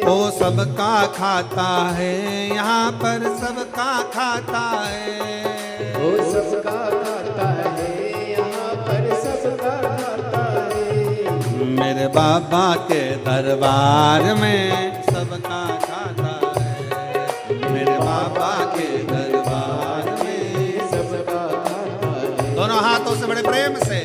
वो सबका खाता है, यहाँ पर सबका खाता है। वो सबका खाता है, यहाँ पर सबका खाता है। मेरे बाबा के दरबार में सबका खाता है। मेरे बाबा के दरबार में सबका खाता है। दोनों हाथों से बड़े प्रेम से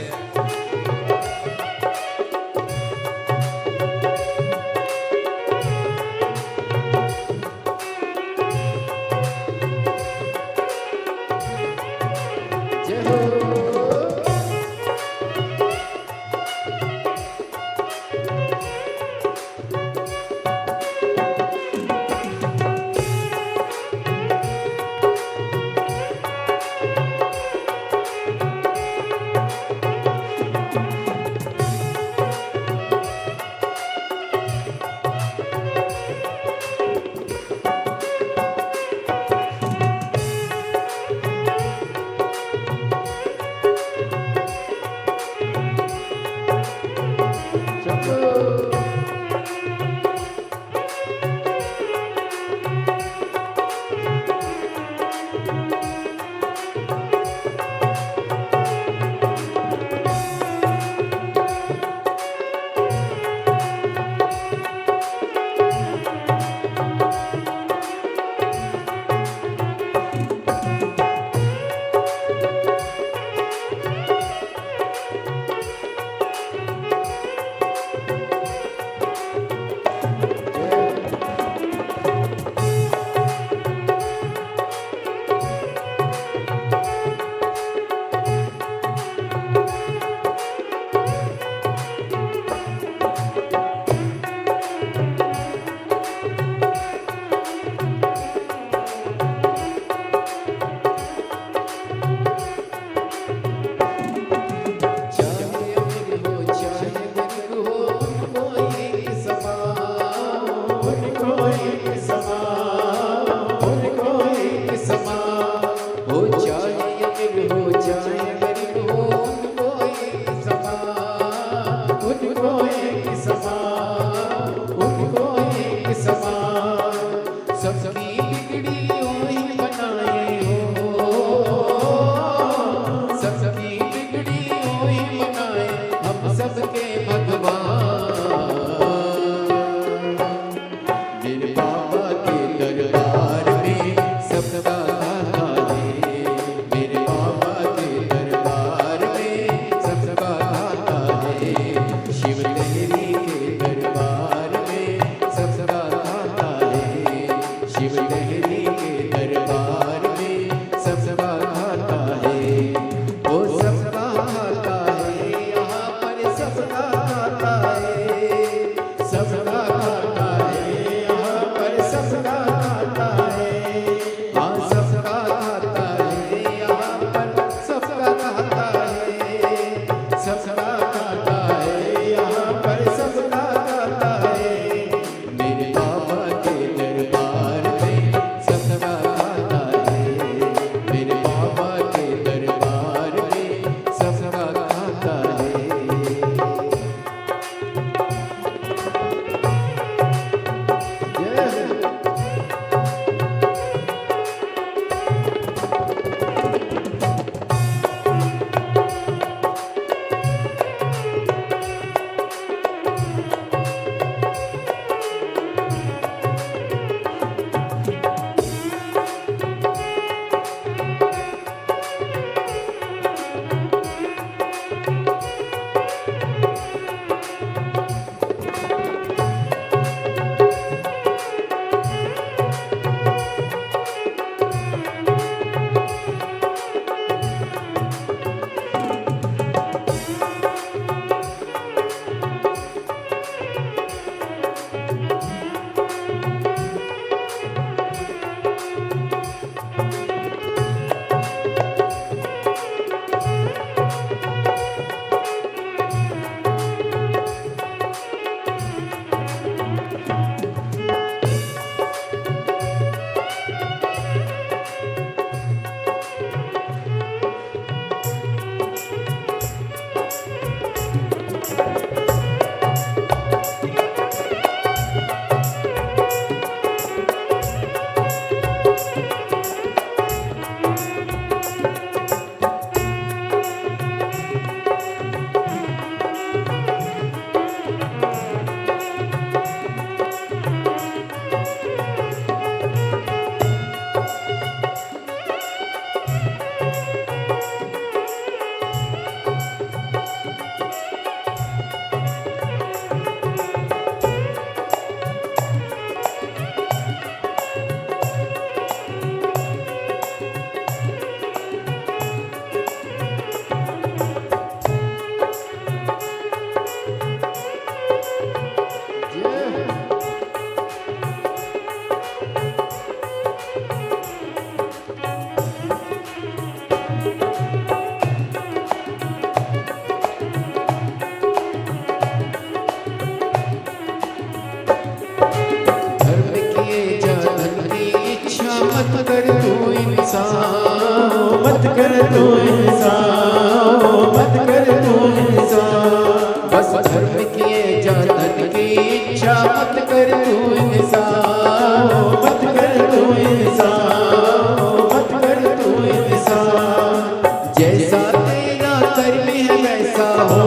इंसान, मत कर तू इंसान, मत कर तू इंसान। बस धर्म किए जा धन की इच्छा, मत कर तू इंसान, मत कर तू इंसान, मत कर तू इंसान। जैसा तेरा कर्म है वैसा हो,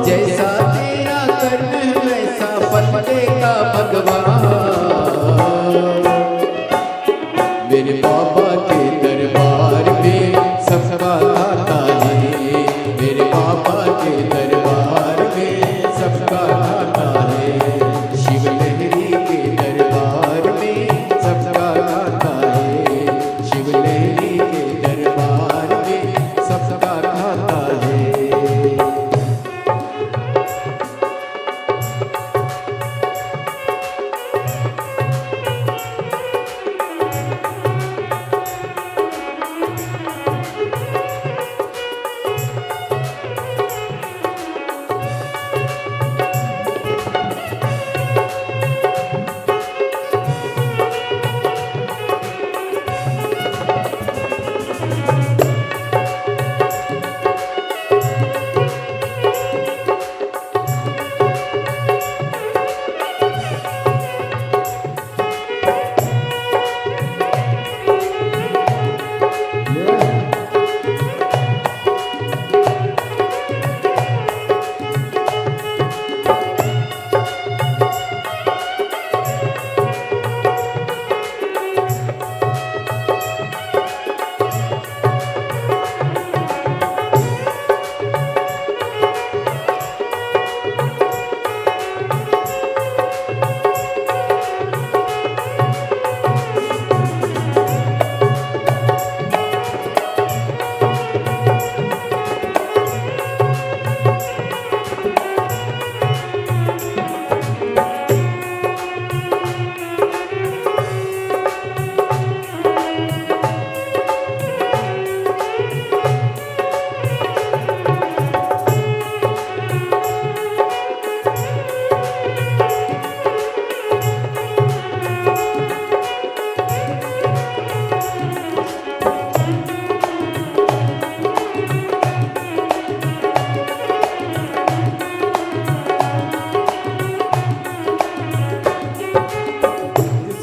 जैसा तेरा कर्म है वैसा फल देगा भगवान। मेरे बाबा के दरबार में सबका खाता है, मेरे बाबा के दरबार में सबका खाता है। शिव लहरी के दरबार में सबका खाता है, शिव लहरी के दरबार में सबका खाता है।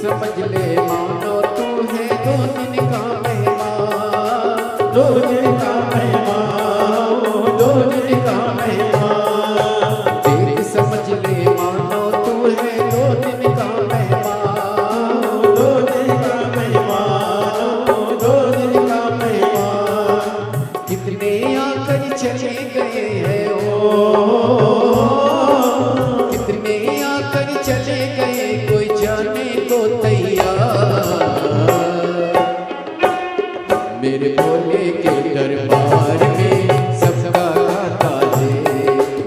समझ ले मानो तू है दो दिन का मेहमान, दो दिन का मेहमान, दो दिन का मेहमान। देख समझ ले मानो तू है दो दिन का मेहमान, दो दिन का मेहमान, दो दिन का मेहमान। कितने आकर चले गए हैं ओ, कितने आकर चले गए कोई जाने को तैयार। मेरे भोले के दरबार में सबका खाता है,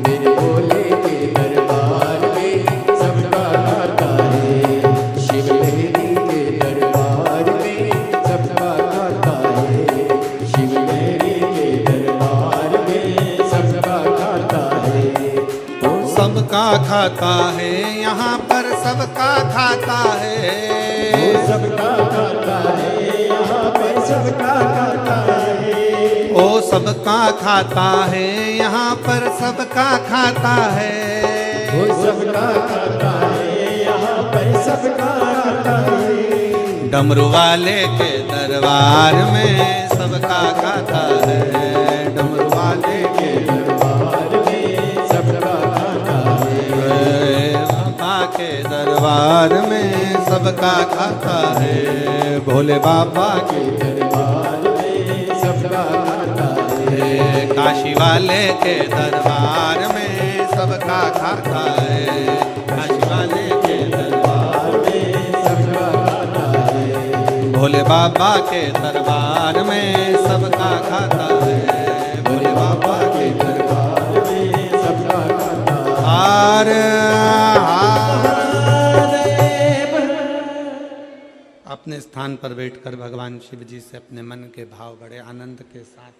मेरे भोले के दरबार में सबका खाता है। शिव लहरी के दरबार में सबका खाता है, शिव लहरी के दरबार में सबका खाता है। सबका खाता है यहाँ पर सबका खाता है, सबका खाता है यहाँ पर सबका खाता है। ओ सबका खाता है यहाँ पर सबका खाता है। वो सबका खाता है यहाँ पर सबका खाता है। डमरू वाले के दरबार में सबका खाता है, डमरू वाले के दरबार में सबका खाता है। बाबा के दरबार में सबका खाता है, भोले बाबा के दरबार में सबका खाता है। काशी वाले के दरबार में सबका खाता है, काशी वाले के दरबार में सबका खाता है। भोले बाबा के दरबार में सबका खाता है, भोले बाबा के दरबार में सबका खाता है। हार अपने स्थान पर बैठकर भगवान शिव जी से अपने मन के भाव बड़े आनंद के साथ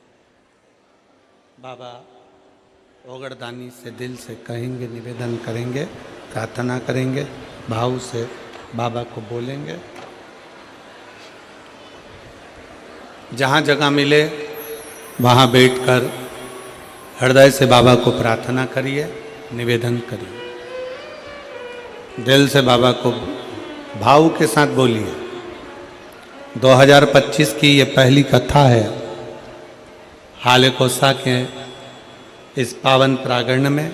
बाबा ओगड़दानी से दिल से कहेंगे, निवेदन करेंगे, प्रार्थना करेंगे, भाव से बाबा को बोलेंगे। जहाँ जगह मिले वहाँ बैठकर हृदय से बाबा को प्रार्थना करिए, निवेदन करिए, दिल से बाबा को भाव के साथ बोलिए। 2025 की ये पहली कथा है हालेकोसा के इस पावन प्रांगण में।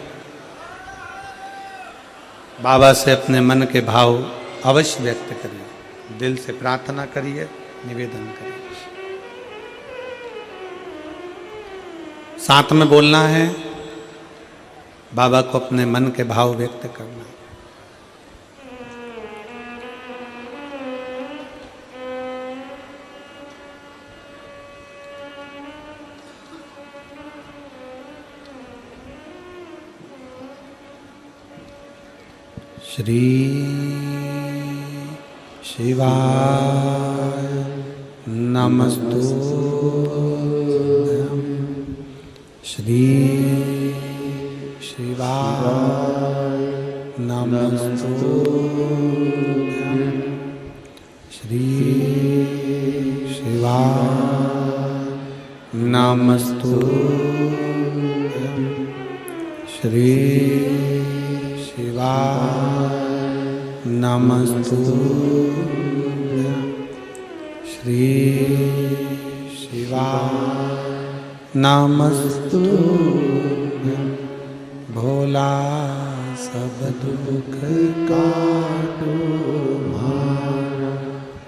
बाबा से अपने मन के भाव अवश्य व्यक्त करिए, दिल से प्रार्थना करिए, निवेदन करिए। साथ में बोलना है, बाबा को अपने मन के भाव व्यक्त करना है। श्री शिवाय नमस्तुभ्यं, श्री शिवाय नमस्तुभ्यं, श्री शिवाय नमस्तुभ्यं, श्री शिवाय नमस्तुभ्यं, श्री शिवाय नमस्तुभ्यं। भोला सब दुख काटो मारा,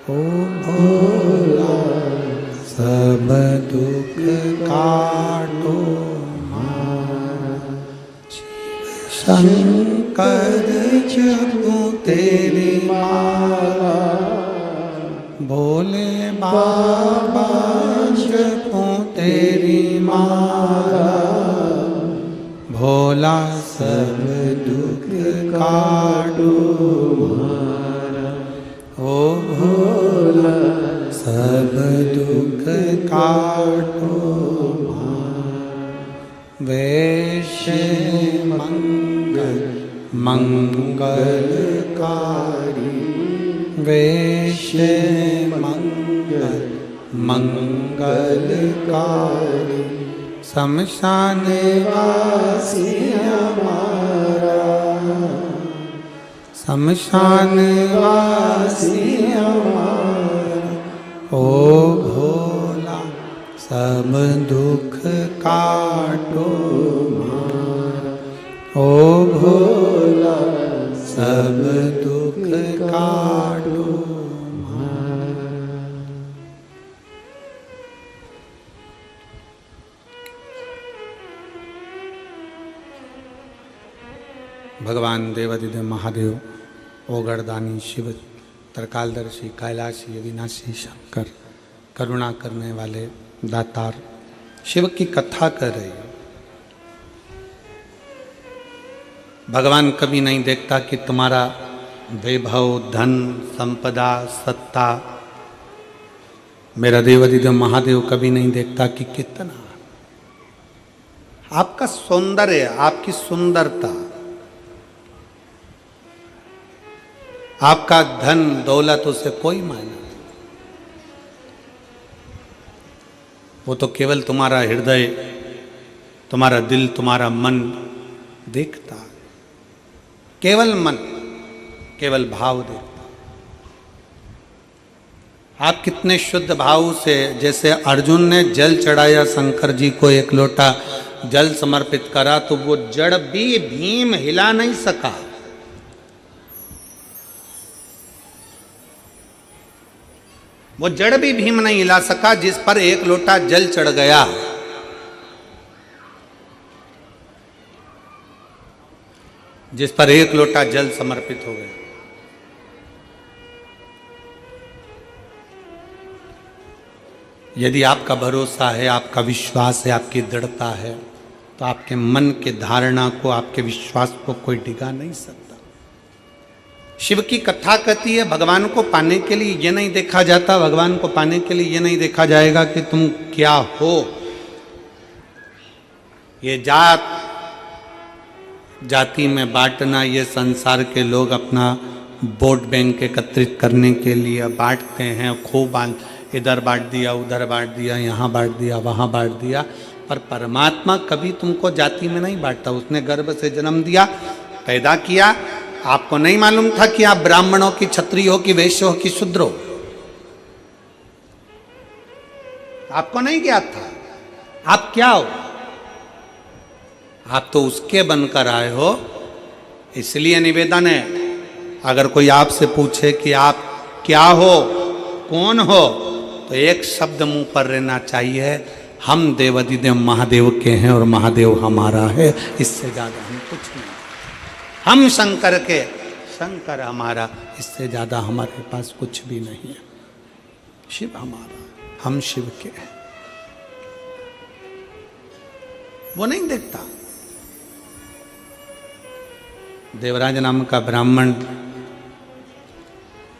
ओ भोला सब दुख काटो मारा। शंकर जपूं तेरी माला, भोले बाबा जपूं तेरी माला। भोला सब दुख काटो मारा, ओ भोला सब दुख काटो मारा। वैश्य मंगल मंगलकारी, वैश्य मंगल मंगलकारी। शमशान वासी हमारा, शमशान वासी हमारा। ओ भोला सब दुख काटो मारा, ओ भोला सब दुख काटो मारा। भगवान देवादिदेव महादेव, ओगड़दानी शिव, त्रिकालदर्शी, कैलाशी, अविनाशी शंकर, करुणा करने वाले दातार शिव की कथा कर रहे हैं। भगवान कभी नहीं देखता कि तुम्हारा वैभव, धन, संपदा, सत्ता। मेरा देवादिदेव महादेव कभी नहीं देखता कि कितना आपका सौंदर्य, आपकी सुंदरता, आपका धन दौलत, उसे कोई मायना नहीं। वो तो केवल तुम्हारा हृदय, तुम्हारा दिल, तुम्हारा मन देखता है। केवल मन, केवल भाव देखता। आप कितने शुद्ध भाव से, जैसे अर्जुन ने जल चढ़ाया शंकर जी को, एक लोटा जल समर्पित करा तो वो जड़ भी भीम हिला नहीं सका। वो जड़ भी भीम नहीं हिला सका जिस पर एक लोटा जल चढ़ गया। जिस पर एक लोटा जल समर्पित हो गया। यदि आपका भरोसा है, आपका विश्वास है, आपकी दृढ़ता है, तो आपके मन के धारणा को, आपके विश्वास को कोई डिगा नहीं सकता। शिव की कथा कहती है, भगवान को पाने के लिए ये नहीं देखा जाता, भगवान को पाने के लिए ये नहीं देखा जाएगा कि तुम क्या हो। ये जाति में बांटना, ये संसार के लोग अपना वोट बैंक एकत्रित करने के लिए बांटते हैं, खूब इधर बांट दिया, उधर बांट दिया, यहाँ बांट दिया, वहाँ बांट दिया। पर परमात्मा कभी तुमको जाति में नहीं बांटता। उसने गर्भ से जन्म दिया, पैदा किया। आपको नहीं मालूम था कि आप ब्राह्मण हो कि क्षत्रिय हो कि वैश्य हो कि शूद्र हो, आपको नहीं ज्ञात था। आप क्या हो? आप तो उसके बनकर आए हो। इसलिए निवेदन है, अगर कोई आपसे पूछे कि आप क्या हो, कौन हो, तो एक शब्द मुंह पर रहना चाहिए, हम देवाधिदेव महादेव के हैं और महादेव हमारा है। इससे ज्यादा हम कुछ नहीं। हम शंकर के, शंकर हमारा, इससे ज्यादा हमारे पास कुछ भी नहीं है। शिव हमारा, हम शिव के हैं। वो नहीं देखता। देवराज नाम का ब्राह्मण,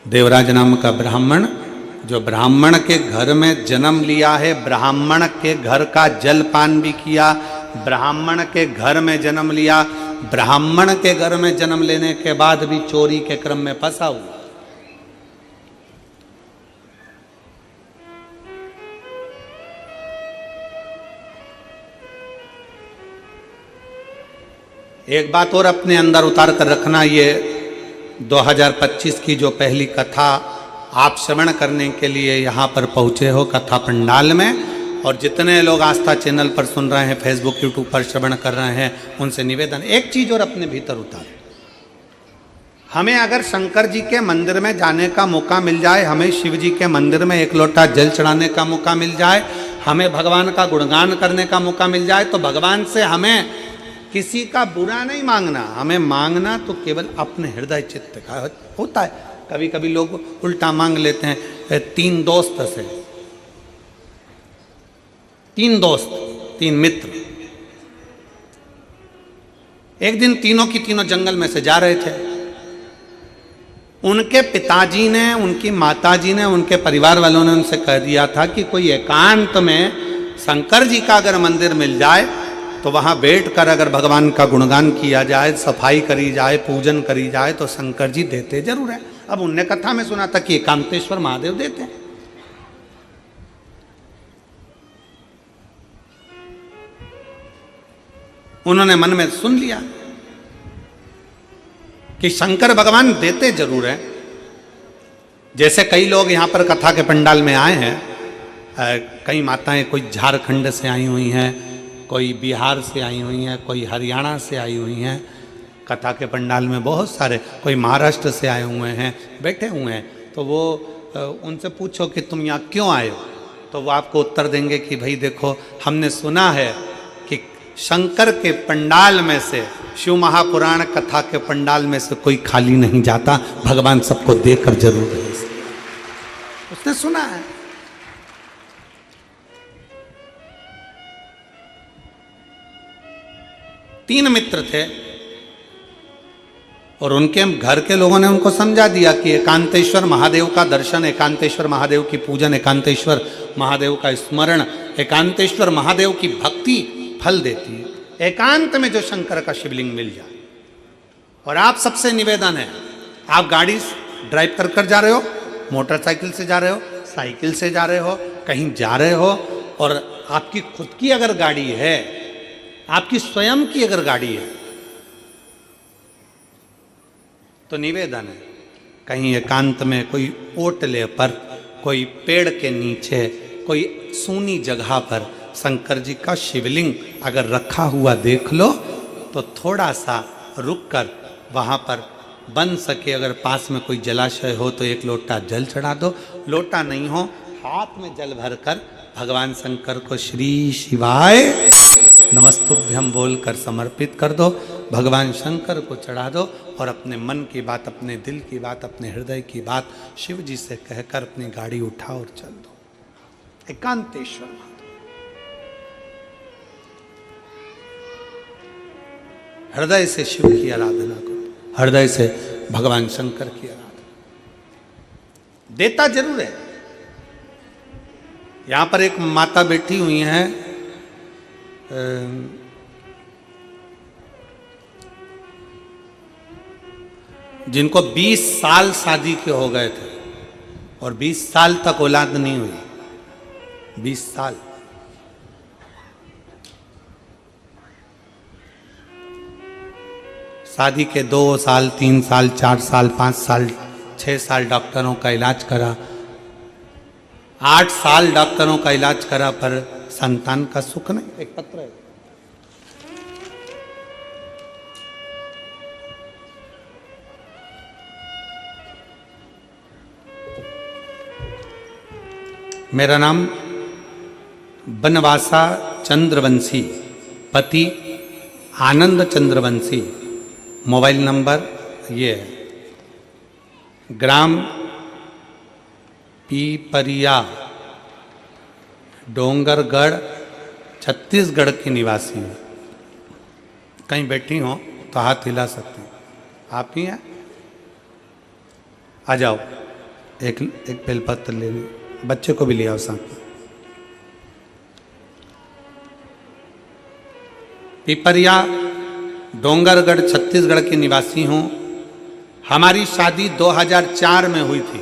देवराज नाम का ब्राह्मण जो ब्राह्मण के घर में जन्म लिया है, ब्राह्मण के घर का जलपान भी किया, ब्राह्मण के घर में जन्म लिया, ब्राह्मण के घर में जन्म लेने के बाद भी चोरी के क्रम में फंसा हुआ। एक बात और अपने अंदर उतार कर रखना, ये 2025 की जो पहली कथा आप श्रवण करने के लिए यहाँ पर पहुँचे हो कथा पंडाल में, और जितने लोग आस्था चैनल पर सुन रहे हैं, फेसबुक यूट्यूब पर श्रवण कर रहे हैं, उनसे निवेदन, एक चीज़ और अपने भीतर उतारें। हमें अगर शंकर जी के मंदिर में जाने का मौका मिल जाए, हमें शिव जी के मंदिर में एक लोटा जल चढ़ाने का मौका मिल जाए, हमें भगवान का गुणगान करने का मौका मिल जाए, तो भगवान से हमें किसी का बुरा नहीं मांगना, हमें मांगना तो केवल अपने हृदय चित्त का होता है। कभी कभी लोग उल्टा मांग लेते हैं। 3 दोस्त से, 3 दोस्त, 3 मित्र, एक दिन तीनों की तीनों जंगल में से जा रहे थे। उनके पिताजी ने, उनकी माताजी ने, उनके परिवार वालों ने उनसे कह दिया था कि कोई एकांत में शंकर जी का अगर मंदिर मिल जाए तो वहाँ बैठकर अगर भगवान का गुणगान किया जाए, सफाई करी जाए, पूजन करी जाए, तो शंकर जी देते जरूर है। अब उनने कथा में सुना था कि एकांतेश्वर महादेव देते हैं। उन्होंने मन में सुन लिया कि शंकर भगवान देते जरूर हैं। जैसे कई लोग यहाँ पर कथा के पंडाल में आए हैं, कई माताएं कोई झारखंड से आई हुई हैं, कोई बिहार से आई हुई हैं, कोई हरियाणा से आई हुई हैं। कथा के पंडाल में बहुत सारे, कोई महाराष्ट्र से आए हुए हैं, बैठे हुए हैं। तो वो उनसे पूछो कि तुम यहाँ क्यों आए हो, तो वो आपको उत्तर देंगे कि भाई देखो, हमने सुना है कि शंकर के पंडाल में से, शिव महापुराण कथा के पंडाल में से कोई खाली नहीं जाता, भगवान सबको देकर जरूर है। उसने सुना है। तीन मित्र थे और उनके घर के लोगों ने उनको समझा दिया कि एकांतेश्वर महादेव का दर्शन, एकांतेश्वर महादेव की पूजन, एकांतेश्वर महादेव का स्मरण, एकांतेश्वर महादेव की भक्ति फल देती है। एकांत में जो शंकर का शिवलिंग मिल जाए। और आप सबसे निवेदन है, आप गाड़ी ड्राइव कर कर जा रहे हो, मोटरसाइकिल से जा रहे हो, साइकिल से जा रहे हो, कहीं जा रहे हो, और आपकी खुद की अगर गाड़ी है, आपकी स्वयं की अगर गाड़ी है, तो निवेदन है कहीं एकांत में कोई ओटले पर, कोई पेड़ के नीचे, कोई सूनी जगह पर शंकर जी का शिवलिंग अगर रखा हुआ देख लो, तो थोड़ा सा रुक कर वहाँ पर बन सके, अगर पास में कोई जलाशय हो तो एक लोटा जल चढ़ा दो। लोटा नहीं हो, हाथ में जल भर कर भगवान शंकर को श्री शिवाय नमस्तुभ्यम बोलकर समर्पित कर दो, भगवान शंकर को चढ़ा दो, और अपने मन की बात, अपने दिल की बात, अपने हृदय की बात शिव जी से कहकर अपनी गाड़ी उठाओ और चल दो। एकांतेश्वर महादेव, हृदय से शिव की आराधना करो, हृदय से भगवान शंकर की आराधना। देता जरूर है। यहां पर एक माता बैठी हुई हैं, जिनको 20 साल शादी के हो गए थे और 20 साल तक औलाद नहीं हुई। 20 साल। शादी के 2 साल, 3 साल, 4 साल, 5 साल, 6 साल डॉक्टरों का इलाज करा, 8 साल डॉक्टरों का इलाज करा, पर संतान का सुख नहीं। एक पत्र है, मेरा नाम बनवासा चंद्रवंशी, पति आनंद चंद्रवंशी, मोबाइल नंबर ये है, ग्राम पीपरिया, डोंगरगढ़, छत्तीसगढ़ की निवासी हूँ। कहीं बैठी हो तो हाथ हिला सकते हैं। आप ही हैं? आ जाओ, एक बेलपत्र ले लो, बच्चे को भी ले आओ साथ में। पिपरिया, डोंगरगढ़, छत्तीसगढ़ की निवासी हूं। हमारी शादी 2004 में हुई थी,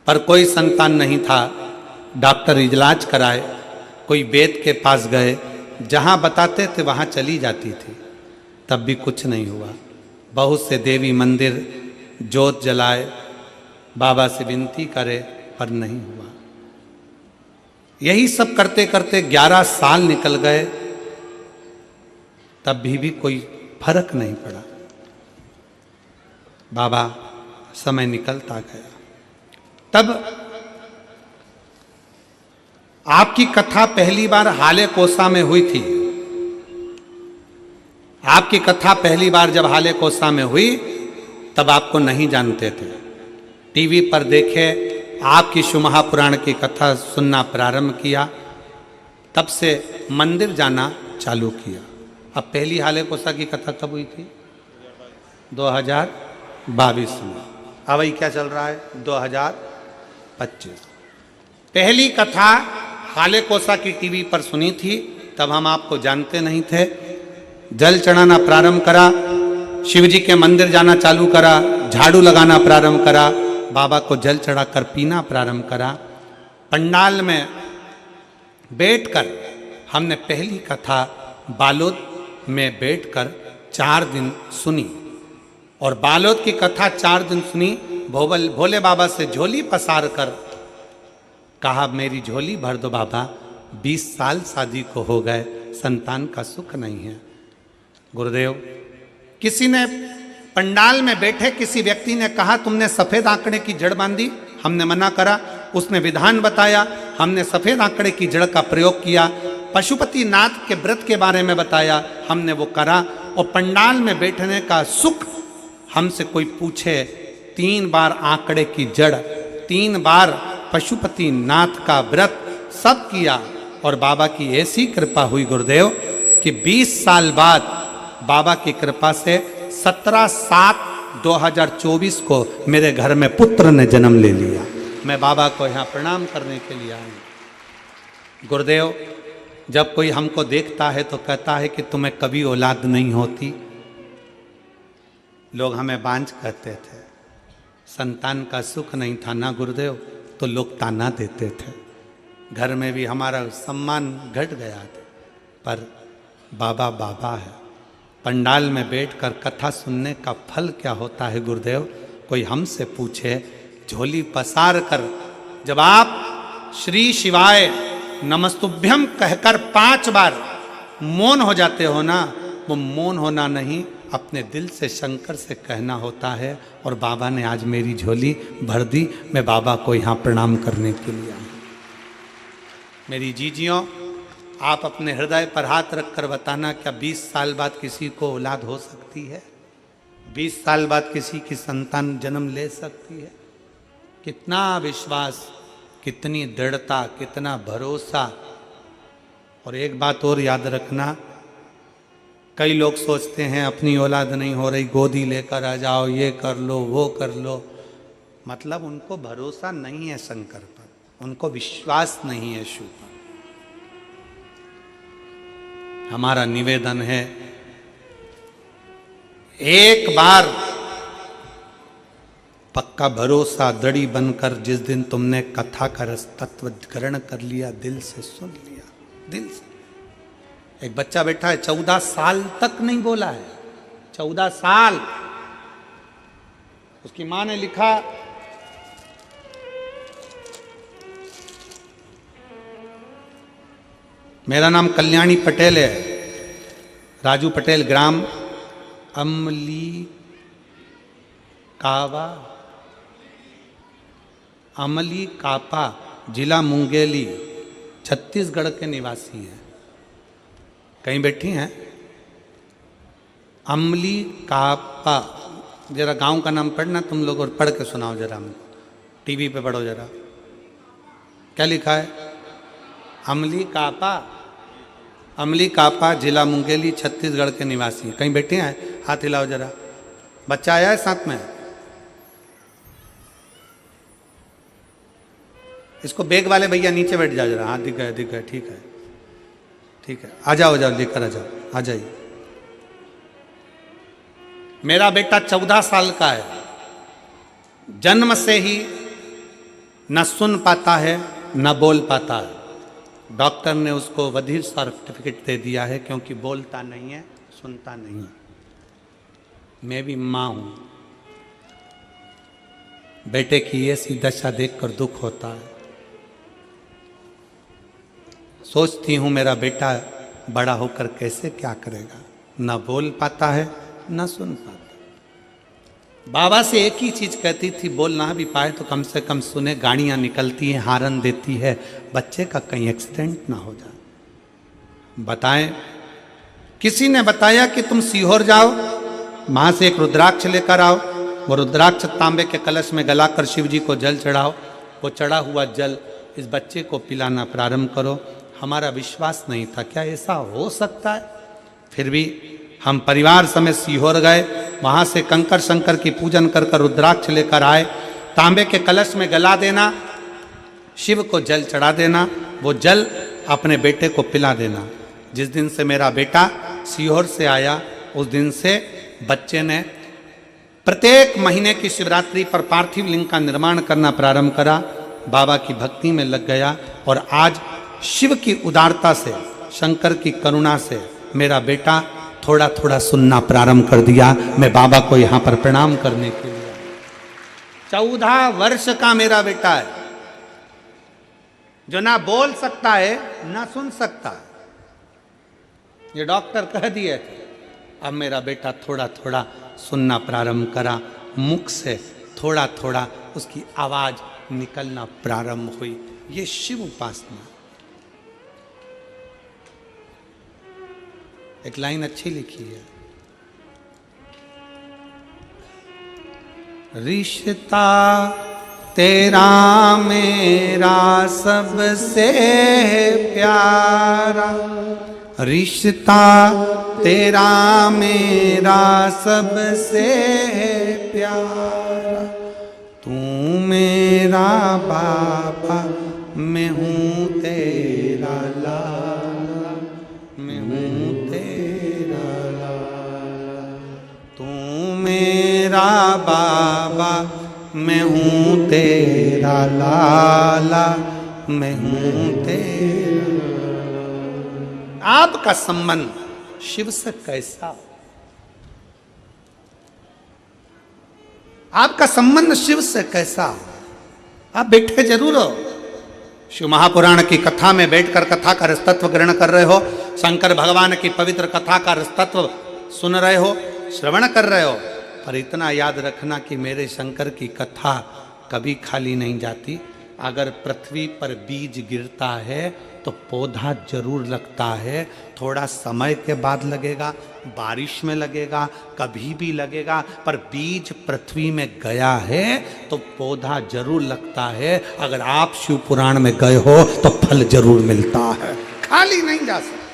पर कोई संतान नहीं था। डॉक्टर इलाज कराए, कोई वेद के पास गए, जहां बताते थे वहां चली जाती थी, तब भी कुछ नहीं हुआ। बहुत से देवी मंदिर जोत जलाए, बाबा से विनती करे, पर नहीं हुआ। यही सब करते करते 11 साल निकल गए, तब भी कोई फर्क नहीं पड़ा। बाबा समय निकलता गया। तब आपकी कथा पहली बार हाले कोसा में हुई थी। आपकी कथा पहली बार जब हाले कोसा में हुई, तब आपको नहीं जानते थे। टीवी पर देखे, आपकी शिव महापुराण की कथा सुनना प्रारंभ किया, तब से मंदिर जाना चालू किया। अब पहली हाले कोसा की कथा कब हुई थी? 2022 में। अब वही क्या चल रहा है? 2025। पहली कथा हाले कोसा की टीवी पर सुनी थी, तब हम आपको जानते नहीं थे। जल चढ़ाना प्रारंभ करा, शिव जी के मंदिर जाना चालू करा, झाड़ू लगाना प्रारंभ करा, बाबा को जल चढ़ाकर पीना प्रारंभ करा। पंडाल में बैठकर हमने पहली कथा बालोद में बैठकर 4 दिन सुनी, और बालोद की कथा 4 दिन सुनी। भोले बाबा से झोली पसार कर कहा, मेरी झोली भर दो बाबा, 20 साल शादी को हो गए, संतान का सुख नहीं है। गुरुदेव, किसी ने पंडाल में बैठे किसी व्यक्ति ने कहा, तुमने सफेद आंकड़े की जड़ बांधी। हमने मना करा। उसने विधान बताया, हमने सफेद आंकड़े की जड़ का प्रयोग किया। पशुपति नाथ के व्रत के बारे में बताया, हमने वो करा। और पंडाल में बैठने का सुख हमसे कोई पूछे, 3 बार आंकड़े की जड़, 3 बार पशुपति नाथ का व्रत, सब किया। और बाबा की ऐसी कृपा हुई गुरुदेव कि 20 साल बाद बाबा की कृपा से 17/7/2024 को मेरे घर में पुत्र ने जन्म ले लिया। मैं बाबा को यहाँ प्रणाम करने के लिए आया। गुरुदेव, जब कोई हमको देखता है तो कहता है कि तुम्हें कभी औलाद नहीं होती। लोग हमें बांझ कहते थे, संतान का सुख नहीं था ना गुरुदेव, तो लोग ताना देते थे। घर में भी हमारा सम्मान घट गया था। पर बाबा बाबा है। पंडाल में बैठकर कथा सुनने का फल क्या होता है गुरुदेव? कोई हमसे पूछे, झोली पसार कर जब आप श्री शिवाय नमस्तुभ्यम कहकर 5 बार मौन हो जाते हो ना, वो मौन होना नहीं, अपने दिल से शंकर से कहना होता है। और बाबा ने आज मेरी झोली भर दी। मैं बाबा को यहाँ प्रणाम करने के लिए आया। मेरी जीजियों, आप अपने हृदय पर हाथ रखकर बताना, क्या 20 साल बाद किसी को औलाद हो सकती है? 20 साल बाद किसी की संतान जन्म ले सकती है? कितना विश्वास, कितनी दृढ़ता, कितना भरोसा। और एक बात और याद रखना, कई लोग सोचते हैं अपनी औलाद नहीं हो रही, गोदी लेकर आ जाओ, ये कर लो, वो कर लो। मतलब उनको भरोसा नहीं है शंकर पर, उनको विश्वास नहीं है शिव पर। हमारा निवेदन है, एक बार पक्का भरोसा दृढ़ी बनकर जिस दिन तुमने कथा का रस तत्व ग्रहण कर लिया, दिल से सुन लिया, दिल से। एक बच्चा बैठा है 14 साल तक नहीं बोला है, 14 साल। उसकी मां ने लिखा मेरा नाम कल्याणी पटेल है, राजू पटेल, ग्राम अमली कापा, जिला मुंगेली, छत्तीसगढ़ के निवासी हैं। कहीं बैठी हैं? अमली कापा, जरा गांव का नाम पढ़ना तुम लोग और पढ़ के सुनाओ जरा हमको, टीवी पे पढ़ो जरा। क्या लिखा है? अमली कापा, जिला मुंगेली, छत्तीसगढ़ के निवासी। कहीं बैठे हैं? हाथ हिलाओ जरा। बच्चा आया है साथ में? इसको बैग वाले भैया नीचे बैठ जाओ जरा। हाँ दिख गए, ठीक है, ठीक है। आ जाओ लेकर आ जाओ, आ जाइए। मेरा बेटा 14 साल का है, जन्म से ही न सुन पाता है न बोल पाता है। डॉक्टर ने उसको बधिर सर्टिफिकेट दे दिया है क्योंकि बोलता नहीं है, सुनता नहीं है। मैं भी मां हूं, बेटे की ऐसी दशा देखकर दुख होता है। सोचती हूं मेरा बेटा बड़ा होकर कैसे क्या करेगा, ना बोल पाता है ना सुन पाता। बाबा से एक ही चीज कहती थी, बोल ना भी पाए तो कम से कम सुने। गाड़ियां निकलती हैं, हारन देती है, बच्चे का कहीं एक्सीडेंट ना हो जाए। बताएं, किसी ने बताया कि तुम सीहोर जाओ, वहां से एक रुद्राक्ष लेकर आओ, वो रुद्राक्ष तांबे के कलश में गलाकर शिव जी को जल चढ़ाओ, वो चढ़ा हुआ जल इस बच्चे को पिलाना प्रारंभ करो। हमारा विश्वास नहीं था, क्या ऐसा हो सकता है? फिर भी हम परिवार समेत सीहोर गए, वहां से कंकर शंकर की पूजन कर कर रुद्राक्ष लेकर आए। तांबे के कलश में गला देना, शिव को जल चढ़ा देना, वो जल अपने बेटे को पिला देना। जिस दिन से मेरा बेटा सीहोर से आया, उस दिन से बच्चे ने प्रत्येक महीने की शिवरात्रि पर पार्थिव लिंग का निर्माण करना प्रारंभ करा, बाबा की भक्ति में लग गया। और आज शिव की उदारता से, शंकर की करुणा से मेरा बेटा थोड़ा थोड़ा सुनना प्रारंभ कर दिया। मैं बाबा को यहां पर प्रणाम करने के लिए। 14 वर्ष का मेरा बेटा है, जो ना बोल सकता है ना सुन सकता है, ये डॉक्टर कह दिए थे। अब मेरा बेटा थोड़ा थोड़ा सुनना प्रारंभ करा, मुख से थोड़ा थोड़ा उसकी आवाज निकलना प्रारंभ हुई। ये शिव उपासना। एक लाइन अच्छी लिखी है, रिश्ता तेरा मेरा सबसे प्यारा, रिश्ता तेरा मेरा सबसे प्यारा, तू मेरा बाबा मैं हूँ तेरा लाला, मैं हूँ तेरा लाला, तू मेरा बाबा मैं हूँ तेरा लाला, मैं हूँ तेरा। आपका संबंध शिव से कैसा? आपका संबंध शिव से कैसा? आप बैठे जरूर हो, शिव महापुराण की कथा में बैठकर कथा का रसतत्व ग्रहण कर रहे हो, शंकर भगवान की पवित्र कथा का रसतत्व सुन रहे हो, श्रवण कर रहे हो। पर इतना याद रखना कि मेरे शंकर की कथा कभी खाली नहीं जाती। अगर पृथ्वी पर बीज गिरता है तो पौधा जरूर लगता है। थोड़ा समय के बाद लगेगा, बारिश में लगेगा, कभी भी लगेगा, पर बीज पृथ्वी में गया है तो पौधा जरूर लगता है। अगर आप शिव पुराण में गए हो तो फल जरूर मिलता है, खाली नहीं जा सकता।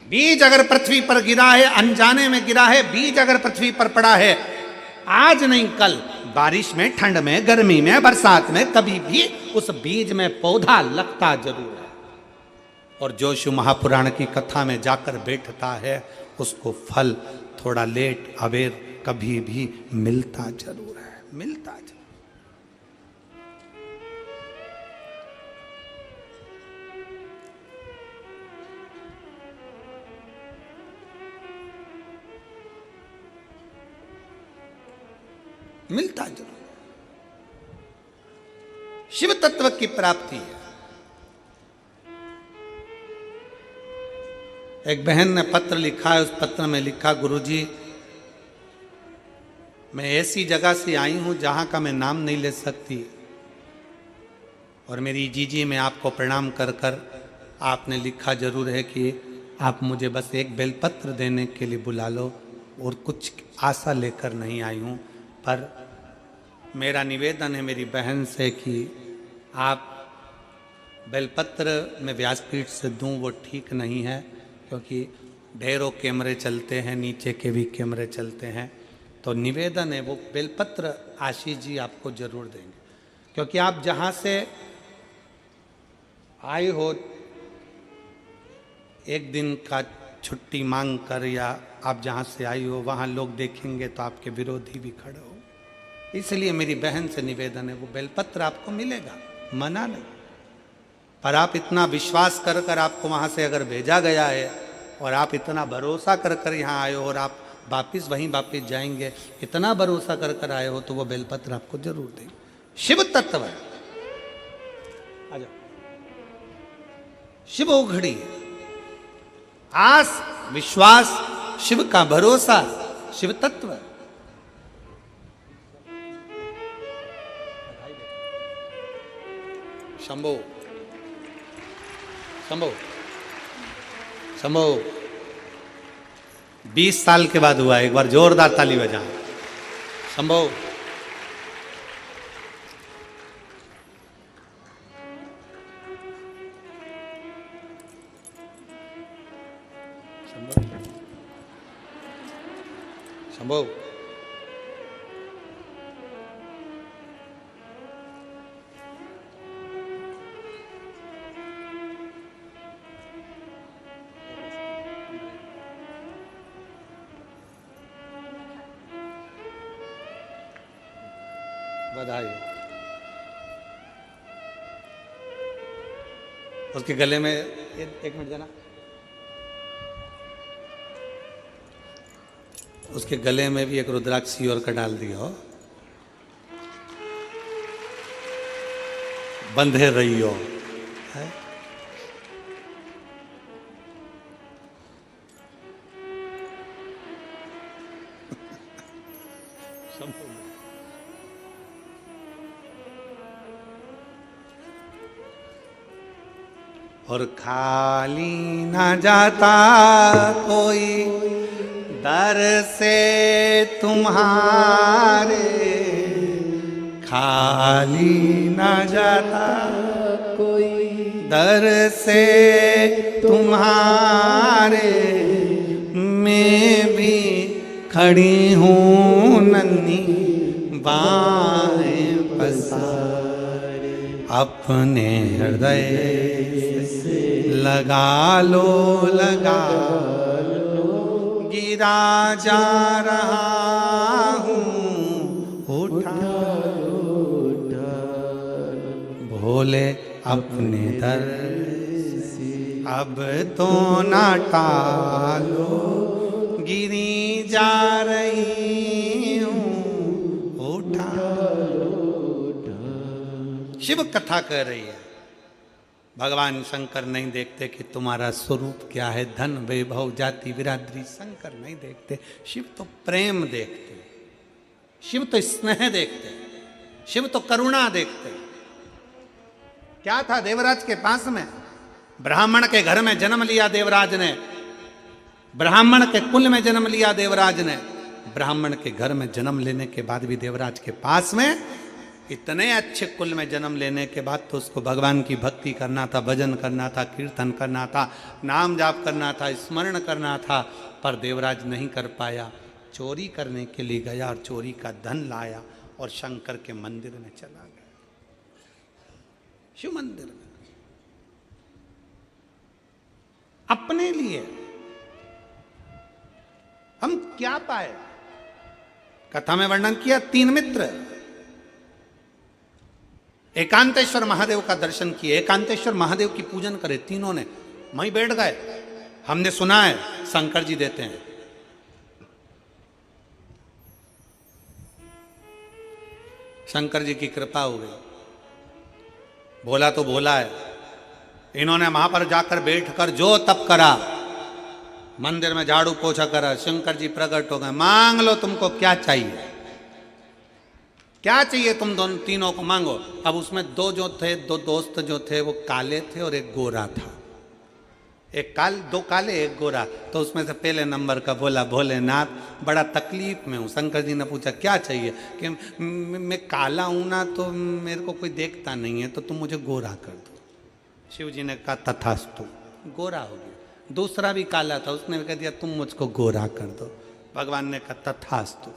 बीज अगर पृथ्वी पर गिरा है, अनजाने में गिरा है, बीज अगर पृथ्वी पर पड़ा है, आज नहीं कल, बारिश में, ठंड में, गर्मी में, बरसात में, कभी भी उस बीज में पौधा लगता जरूर है। और जो शिव महापुराण की कथा में जाकर बैठता है उसको फल थोड़ा लेट अबेर कभी भी मिलता जरूर है, मिलता जरूर। मिलता जरूर। शिव तत्व की प्राप्ति है। एक बहन ने पत्र लिखा है, उस पत्र में लिखा, गुरुजी मैं ऐसी जगह से आई हूं जहां का मैं नाम नहीं ले सकती, और मेरी जीजी मैं आपको प्रणाम कर कर आपने लिखा जरूर है कि आप मुझे बस एक बेलपत्र देने के लिए बुला लो, और कुछ आशा लेकर नहीं आई हूं, पर मेरा निवेदन है मेरी बहन से कि आप बेलपत्र में व्यासपीठ से दूं वो ठीक नहीं है, क्योंकि ढेरों कैमरे चलते हैं, नीचे के भी कैमरे चलते हैं। तो निवेदन है वो बेलपत्र आशीष जी आपको जरूर देंगे, क्योंकि आप जहाँ से आए हो एक दिन का छुट्टी मांग कर, या आप जहाँ से आई हो वहाँ लोग देखेंगे तो आपके विरोधी भी खड़े हो। इसलिए मेरी बहन से निवेदन है वो बेलपत्र आपको मिलेगा, मना नहीं, पर आप इतना विश्वास कर कर आपको वहाँ से अगर भेजा गया है और आप इतना भरोसा कर कर यहाँ आए हो और आप वापिस वहीं वापिस जाएंगे, इतना भरोसा कर कर आए हो, तो वो बेलपत्र आपको जरूर देंगे। शिव तत्व है, आ जाओ। शिव उघड़ी है, आस विश्वास, शिव का भरोसा, शिव तत्व है। शंभो शंभो शंभो 20 साल के बाद हुआ, एक बार जोरदार ताली बजा। शंभो शंभो बधाई। उसके गले में एक मिनट देना, उसके गले में भी एक रुद्राक्षी और का डाल दिया हो, बंधे रहियो है? और खाली ना जाता कोई दर से तुम्हारे, खाली ना जाता कोई दर से तुम्हारे, मैं भी खड़ी हूँ नन्ही बाहें पसारे, अपने हृदय से लगा लो, लगा लो, गिरा जा रहा हूँ उठा भोले अपने दर से, अब तो ना टालो, गिरी जा रही हूँ उठा। शिव कथा कह रही है, भगवान शंकर नहीं देखते कि तुम्हारा स्वरूप क्या है, धन वैभव जाति बिरादरी, शंकर नहीं देखते। शिव तो प्रेम देखते, शिव तो स्नेह देखते, शिव तो करुणा देखते। क्या था देवराज के पास में, ब्राह्मण के घर में जन्म लिया देवराज ने, ब्राह्मण के कुल में जन्म लिया देवराज ने। ब्राह्मण के घर में जन्म लेने के बाद भी देवराज के पास में, इतने अच्छे कुल में जन्म लेने के बाद तो उसको भगवान की भक्ति करना था, भजन करना था, कीर्तन करना था, नाम जाप करना था, स्मरण करना था, पर देवराज नहीं कर पाया। चोरी करने के लिए गया और चोरी का धन लाया और शंकर के मंदिर में चला गया, शिव मंदिर में, अपने लिए। हम क्या पाए? कथा में वर्णन किया 3 मित्र एकांतेश्वर महादेव का दर्शन किए, एकांतेश्वर महादेव की पूजन करे, तीनों ने वहीं बैठ गए। हमने सुना है शंकर जी देते हैं। शंकर जी की कृपा हो गई, भोला तो भोला है। इन्होंने वहां पर जाकर बैठकर जो तप करा, मंदिर में झाड़ू पोछा करा, शंकर जी प्रकट हो गए। मांग लो तुमको क्या चाहिए, क्या चाहिए तुम दोनों तीनों को मांगो। अब उसमें 2 जो थे, 2 दोस्त जो थे वो काले थे और एक गोरा था। 2 काले 1 गोरा। तो उसमें से पहले नंबर का बोला, भोलेनाथ बड़ा तकलीफ में हूँ। शंकर जी ने पूछा क्या चाहिए, कि मैं काला हूं ना तो मेरे को कोई देखता नहीं है, तो तुम मुझे गोरा कर दो। शिव जी ने कहा तथास्तु, गोरा हो गया। दूसरा भी काला था, उसने भी कह दिया तुम मुझको गोरा कर दो। भगवान ने कहा तथास्तु।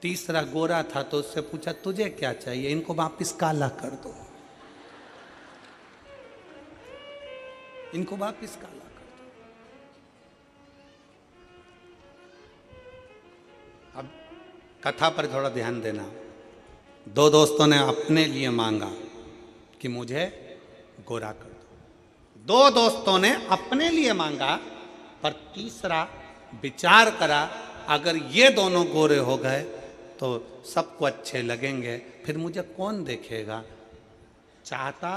तीसरा गोरा था तो उससे पूछा तुझे क्या चाहिए, इनको वापिस काला कर दो, इनको वापिस काला कर दो। अब कथा पर थोड़ा ध्यान देना। 2 दोस्तों ने अपने लिए मांगा कि मुझे गोरा कर दो। 2 दोस्तों ने अपने लिए मांगा, पर तीसरा विचार करा अगर ये दोनों गोरे हो गए तो सबको अच्छे लगेंगे, फिर मुझे कौन देखेगा। चाहता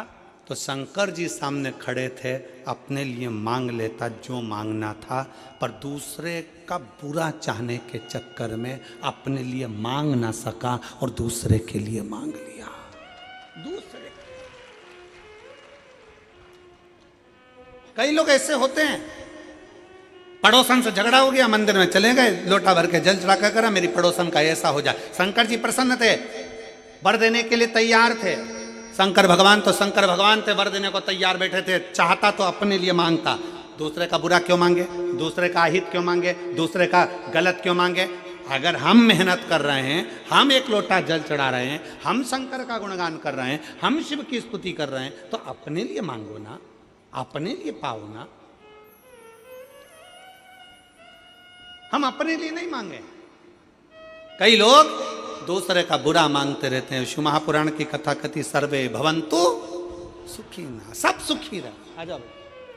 तो शंकर जी सामने खड़े थे, अपने लिए मांग लेता जो मांगना था, पर दूसरे का बुरा चाहने के चक्कर में अपने लिए मांग ना सका और दूसरे के लिए मांग लिया। दूसरे कई लोग ऐसे होते हैं, पड़ोसन से झगड़ा हो गया, मंदिर में चले गए, लोटा भर के जल चढ़ा कर करा मेरी पड़ोसन का ऐसा हो जाए। शंकर जी प्रसन्न थे, वर देने के लिए तैयार थे। शंकर भगवान थे, वर देने को तैयार बैठे थे। चाहता तो अपने लिए मांगता, दूसरे का बुरा क्यों मांगे, दूसरे का अहित क्यों मांगे, दूसरे का गलत क्यों मांगे। अगर हम मेहनत कर रहे हैं, हम एक लोटा जल चढ़ा रहे हैं, हम शंकर का गुणगान कर रहे हैं, हम शिव की स्तुति कर रहे हैं, तो अपने लिए मांगो ना, अपने लिए पाओ ना। हम अपने लिए नहीं मांगे। कई लोग दूसरे का बुरा मांगते रहते हैं। शिव महापुराण की कथा कथी सर्वे भवन्तु सुखी ना, सब सुखी रहे। आ जाओ,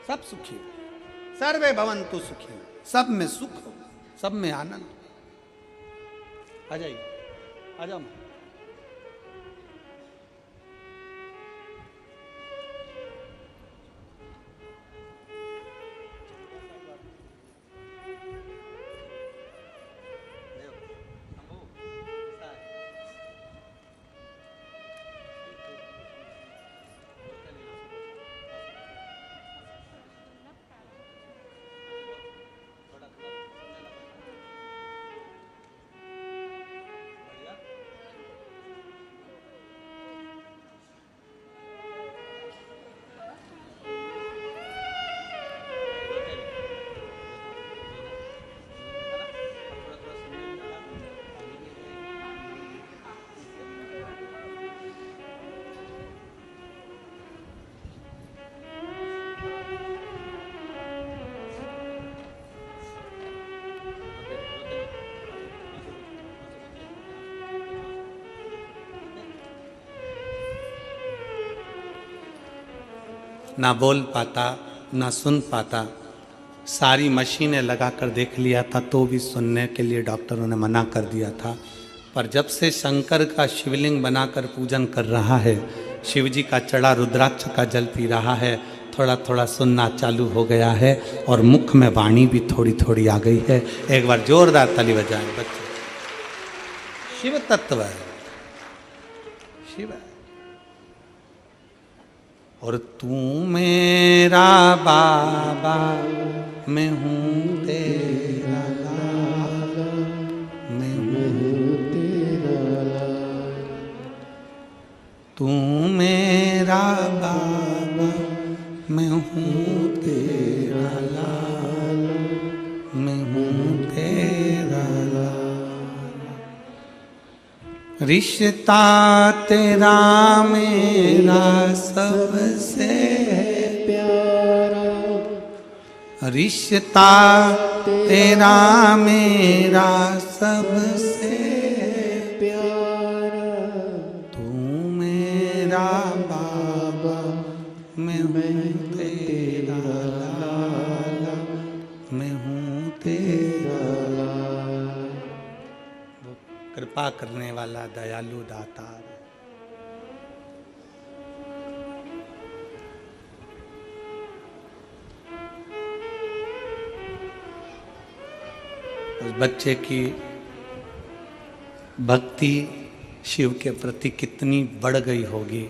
सब सुखी, सर्वे भवन्तु सुखी, सब में सुख हो, सब में आनंद। आ जाइए, आ जाओ। ना बोल पाता, ना सुन पाता, सारी मशीनें लगाकर देख लिया था तो भी सुनने के लिए डॉक्टरों ने मना कर दिया था। पर जब से शंकर का शिवलिंग बनाकर पूजन कर रहा है, शिव जी का चढ़ा रुद्राक्ष का जल पी रहा है, थोड़ा थोड़ा सुनना चालू हो गया है और मुख में वाणी भी थोड़ी थोड़ी आ गई है। एक बार जोरदार ताली बजाएं बच्चे। शिव तत्व है, शिव है। और तू मेरा बाबा, मैं हूँ तेरा लाला, मैं हूँ तेरा लाला। तू मेरा बाबा, मैं हूँ तेरा लाला, मैं हूँ तेरा लाला। रिश्ता तेरा मेरा सबसे प्यारा, रिश्ता तेरा मेरा सबसे वाला। वो कृपा करने वाला दयालु दातार है। उस बच्चे की भक्ति शिव के प्रति कितनी बढ़ गई होगी,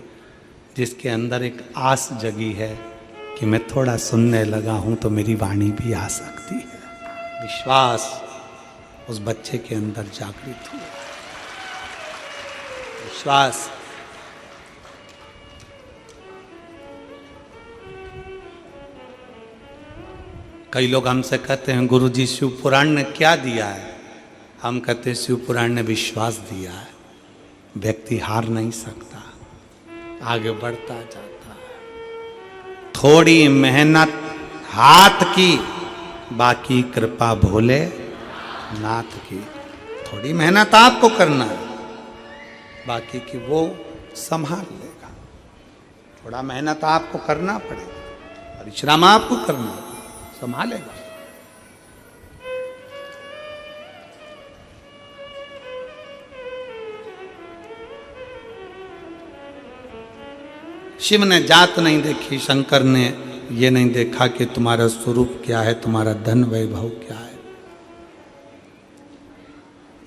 जिसके अंदर एक आस जगी है कि मैं थोड़ा सुनने लगा हूं तो मेरी वाणी भी आ सकती है। विश्वास उस बच्चे के अंदर जागृत हुआ। विश्वास। कई लोग हमसे कहते हैं गुरुजी शिव पुराण ने क्या दिया है? हम कहते हैं शिव पुराण ने विश्वास दिया है। व्यक्ति हार नहीं सकता, आगे बढ़ता जाता है। थोड़ी मेहनत हाथ की, बाकी कृपा भोले नाथ की। थोड़ी मेहनत आपको करना है, बाकी की वो संभाल लेगा। थोड़ा मेहनत आपको करना पड़ेगा, परिश्रम आपको करना, संभालेगा। शिव ने जात नहीं देखी, शंकर ने ये नहीं देखा कि तुम्हारा स्वरूप क्या है, तुम्हारा धन वैभव क्या है।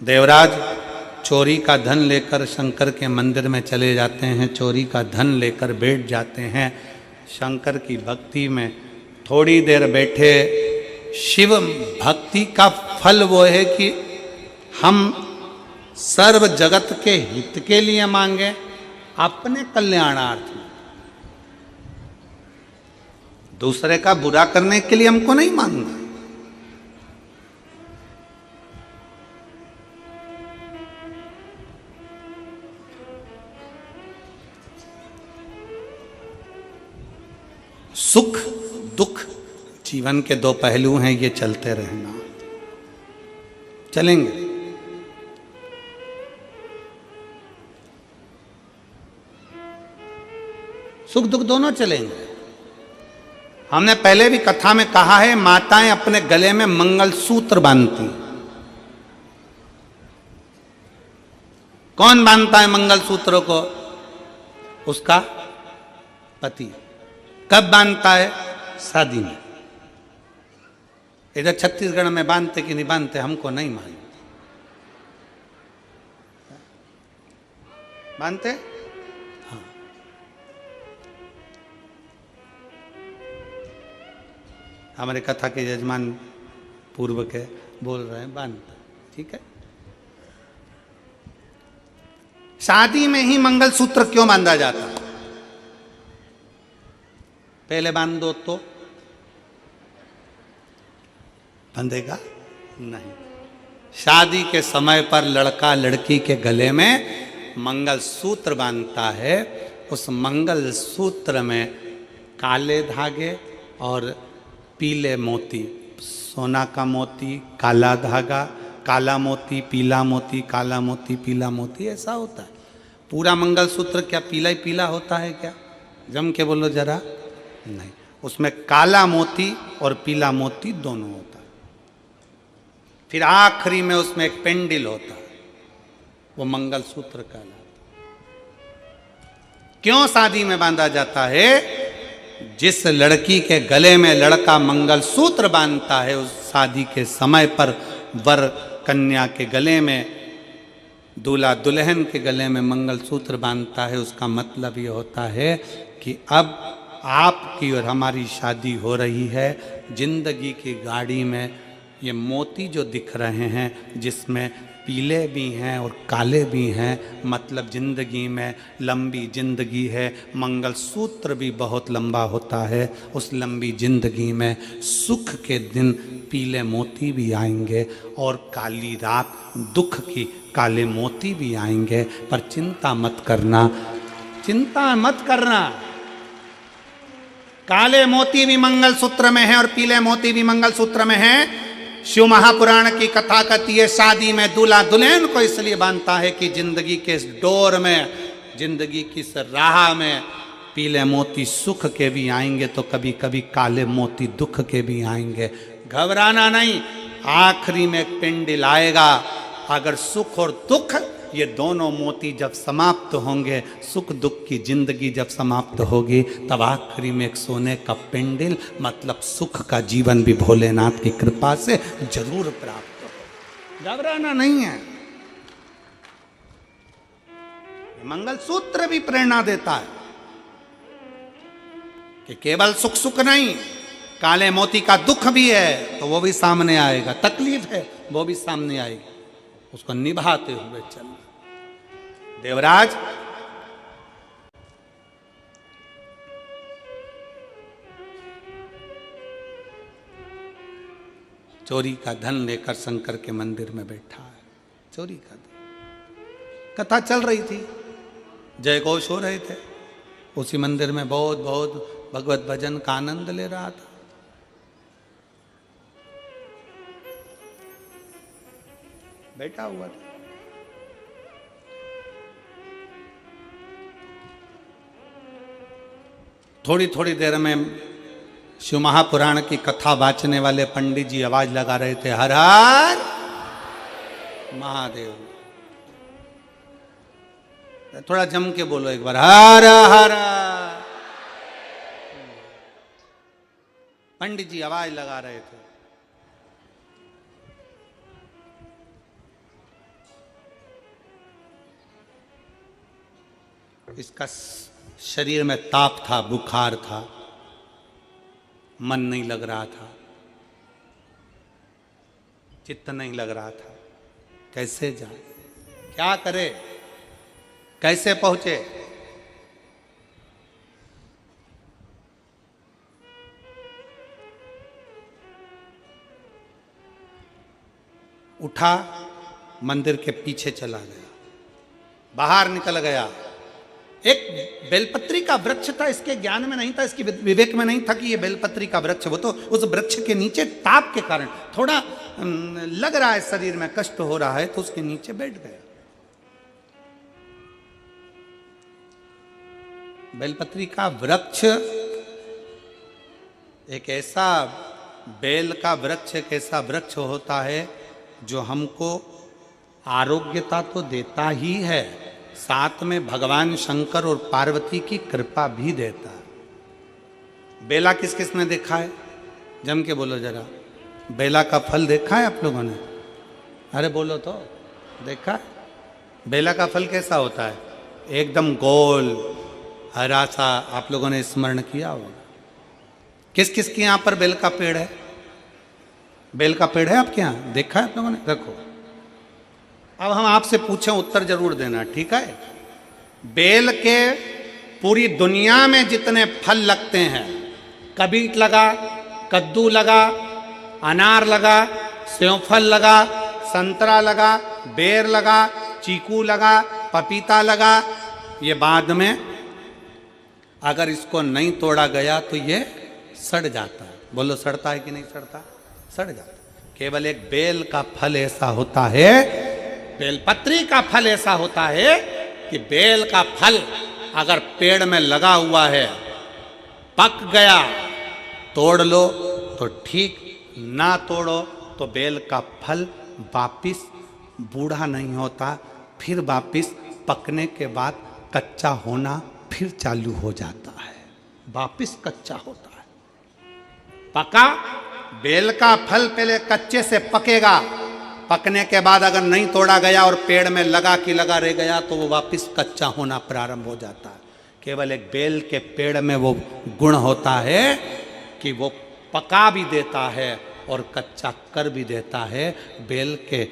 देवराज चोरी का धन लेकर शंकर के मंदिर में चले जाते हैं, चोरी का धन लेकर बैठ जाते हैं शंकर की भक्ति में। थोड़ी देर बैठे, शिव भक्ति का फल वो है कि हम सर्व जगत के हित के लिए मांगे, अपने कल्याणार्थ में। दूसरे का बुरा करने के लिए हमको नहीं मांगना। सुख दुख जीवन के दो पहलू हैं, ये चलते रहना, चलेंगे। सुख दुख दोनों चलेंगे। हमने पहले भी कथा में कहा है, माताएं अपने गले में मंगलसूत्र बांधती। कौन बांधता है मंगलसूत्र को? उसका पति। कब बांधता है? शादी में। इधर छत्तीसगढ़ में बांधते कि नहीं बांधते हमको नहीं मालूम। बांधते? हाँ। हमारे कथा के यजमान पूर्व के बोल रहे हैं बांधता। ठीक है। शादी में ही मंगलसूत्र क्यों बांधा जाता? पहले बांध दो तो बंधेगा नहीं। शादी के समय पर लड़का लड़की के गले में मंगलसूत्र बांधता है। उस मंगलसूत्र में काले धागे और पीले मोती, सोना का मोती, काला धागा, काला मोती, पीला मोती, काला मोती, पीला मोती, ऐसा होता है। पूरा मंगलसूत्र क्या पीला ही पीला होता है क्या? जम के बोलो जरा। नहीं, उसमें काला मोती और पीला मोती दोनों होता है। फिर आखिरी में उसमें एक पेंडिल होता है, वो मंगलसूत्र कहलाता है। क्यों शादी में बांधा जाता है? जिस लड़की के गले में लड़का मंगलसूत्र बांधता है, उस शादी के समय पर वर कन्या के गले में, दूल्हा दुल्हन के गले में मंगलसूत्र बांधता है। उसका मतलब ये होता है कि अब आपकी और हमारी शादी हो रही है। जिंदगी की गाड़ी में ये मोती जो दिख रहे हैं, जिसमें पीले भी हैं और काले भी हैं, मतलब जिंदगी में लंबी जिंदगी है। मंगलसूत्र भी बहुत लंबा होता है। उस लंबी जिंदगी में सुख के दिन पीले मोती भी आएंगे और काली रात दुख की काले मोती भी आएंगे। पर चिंता मत करना, चिंता मत करना। काले मोती भी मंगलसूत्र में है और पीले मोती भी मंगलसूत्र में है। शिव महापुराण की कथा कहती है, शादी में दूल्हा दुल्हन को इसलिए बांधता है कि जिंदगी के इस डोर में, जिंदगी की इस राह में पीले मोती सुख के भी आएंगे तो कभी कभी काले मोती दुख के भी आएंगे। घबराना नहीं। आखिरी में एक पिंडिल आएगा। अगर सुख और दुख ये दोनों मोती जब समाप्त होंगे, सुख दुख की जिंदगी जब समाप्त होगी, तब आखिरी में एक सोने का पिंडिल मतलब सुख का जीवन भी भोलेनाथ की कृपा से जरूर प्राप्त हो। घबराना नहीं है। मंगलसूत्र भी प्रेरणा देता है कि केवल सुख सुख नहीं, काले मोती का दुख भी है तो वो भी सामने आएगा, तकलीफ है वो भी सामने आएगी, उसको निभाते हुए चलना। देवराज चोरी का धन लेकर शंकर के मंदिर में बैठा है। चोरी का धन, कथा चल रही थी, जय घोष हो रहे थे, उसी मंदिर में बहुत बहुत भगवत भजन का आनंद ले रहा था। बैठा हुआ था। थोड़ी थोड़ी देर में शिव महापुराण की कथा वाचने वाले पंडित जी आवाज लगा रहे थे, हर हर महादेव। थोड़ा जम के बोलो एक बार, हर हर। पंडित जी आवाज लगा रहे थे। इसका शरीर में ताप था, बुखार था, मन नहीं लग रहा था, चित्त नहीं लग रहा था। कैसे जाए, क्या करे, कैसे पहुंचे? उठा, मंदिर के पीछे चला गया, बाहर निकल गया। एक बेलपत्री का वृक्ष था, इसके ज्ञान में नहीं था, इसके विवेक में नहीं था कि ये बेलपत्री का वृक्ष। वो तो उस वृक्ष के नीचे ताप के कारण थोड़ा लग रहा है, शरीर में कष्ट हो रहा है, तो उसके नीचे बैठ गया। बेलपत्री का वृक्ष एक ऐसा, बेल का वृक्ष एक ऐसा वृक्ष होता है जो हमको आरोग्यता तो देता ही है, साथ में भगवान शंकर और पार्वती की कृपा भी देता है। बेला किस किस ने देखा है? जम के बोलो जरा। बेला का फल देखा है आप लोगों ने? अरे बोलो तो, देखा है? बेला का फल कैसा होता है? एकदम गोल हरा सा। आप लोगों ने स्मरण किया होगा। किस किस के यहाँ पर बेल का पेड़ है? बेल का पेड़ है आपके यहाँ? देखा है आप लोगों ने? रखो। अब हम आपसे पूछें, उत्तर जरूर देना, ठीक है? बेल के पूरी दुनिया में जितने फल लगते हैं, कबीट लगा, कद्दू लगा, अनार लगा, सेवफल लगा, संतरा लगा, बेर लगा, चीकू लगा, पपीता लगा, ये बाद में अगर इसको नहीं तोड़ा गया तो ये सड़ जाता है। बोलो, सड़ता है कि नहीं सड़ता? सड़ जाता है। केवल एक बेल का फल ऐसा होता है, बेलपत्री का फल ऐसा होता है कि बेल का फल अगर पेड़ में लगा हुआ है, पक गया, तोड़ लो तो ठीक, ना तोड़ो तो बेल का फल वापिस बूढ़ा नहीं होता, फिर वापिस पकने के बाद कच्चा होना फिर चालू हो जाता है, वापिस कच्चा होता है। पका बेल का फल पहले कच्चे से पकेगा, पकने के बाद अगर नहीं तोड़ा गया और पेड़ में लगा कि लगा रह गया तो वो वापस कच्चा होना प्रारंभ हो जाता है। केवल एक बेल के पेड़ में वो गुण होता है कि वो पका भी देता है और कच्चा कर भी देता है। बेल के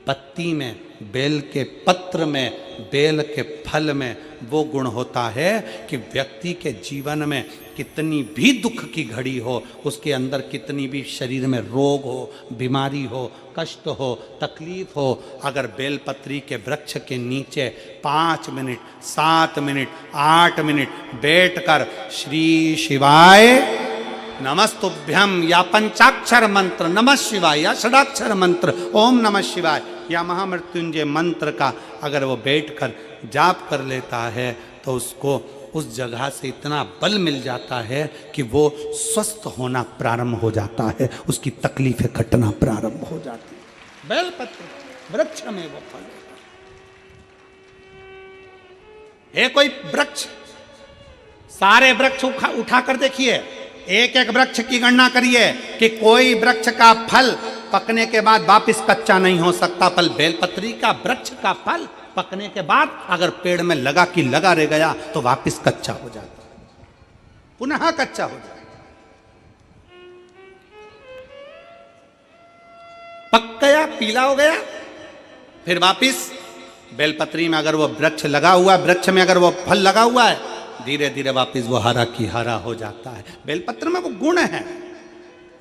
पत्ती में, बेल के पत्र में, बेल के फल में वो गुण होता है कि व्यक्ति के जीवन में कितनी भी दुख की घड़ी हो, उसके अंदर कितनी भी शरीर में रोग हो, बीमारी हो, कष्ट हो, तकलीफ हो, अगर बेलपत्री के वृक्ष के नीचे 5 मिनट, 7 मिनट, 8 मिनट बैठकर श्री शिवाय नमस्तुभ्यम या पंचाक्षर मंत्र नमः शिवाय या षडाक्षर मंत्र ओम नमः शिवाय या महामृत्युंजय मंत्र का अगर वो बैठकर जाप कर लेता है तो उसको उस जगह से इतना बल मिल जाता है कि वो स्वस्थ होना प्रारंभ हो जाता है, उसकी तकलीफें कटना प्रारंभ हो जाती है। बेलपत्र वृक्ष में वो फल है। कोई वृक्ष, सारे वृक्ष उठा कर देखिए, एक एक वृक्ष की गणना करिए कि कोई वृक्ष का फल पकने के बाद वापस कच्चा नहीं हो सकता। फल बेलपत्री का वृक्ष का फल पकने के बाद अगर पेड़ में लगा कि लगा रह गया तो वापस कच्चा हो जाता है, पुनः कच्चा हो जाता है। पक गया, पीला हो गया, फिर वापस बेलपत्री में अगर वो वृक्ष लगा हुआ, वृक्ष में अगर वो फल लगा हुआ है, धीरे धीरे वापस वो हरा की हरा हो जाता है। बेलपत्र में वो गुण है,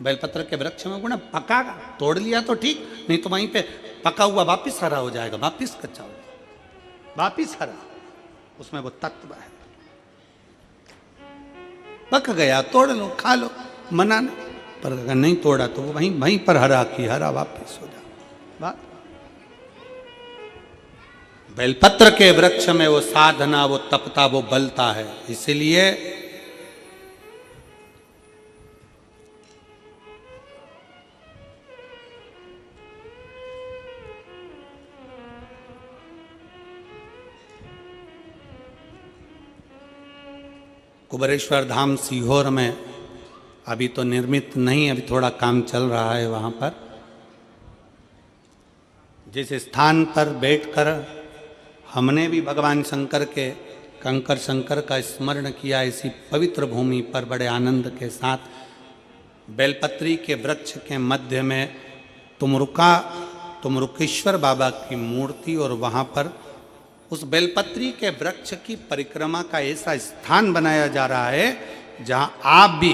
बेलपत्र के वृक्ष में गुण है। पका तोड़ लिया तो ठीक, नहीं तो वहीं पे पका हुआ वापस हरा हो जाएगा, वापस कच्चा हो जाएगा, वापस हरा, उसमें वो तत्व है। पक गया तोड़ लो, खा लो, मना नहीं, पर अगर नहीं तोड़ा तो वो वहीं पर हरा की हरा वापस हो जाएगा। बात बेलपत्र के वृक्ष में वो साधना, वो तपता, वो बलता है। इसीलिए कुबेरेश्वर धाम सीहोर में अभी तो निर्मित नहीं, अभी थोड़ा काम चल रहा है। वहाँ पर जिस स्थान पर बैठकर हमने भी भगवान शंकर के, कंकर शंकर का स्मरण किया, इसी पवित्र भूमि पर बड़े आनंद के साथ बेलपत्री के वृक्ष के मध्य में तुमरुकेश्वर बाबा की मूर्ति, और वहाँ पर उस बेलपत्री के वृक्ष की परिक्रमा का ऐसा स्थान बनाया जा रहा है जहाँ आप भी,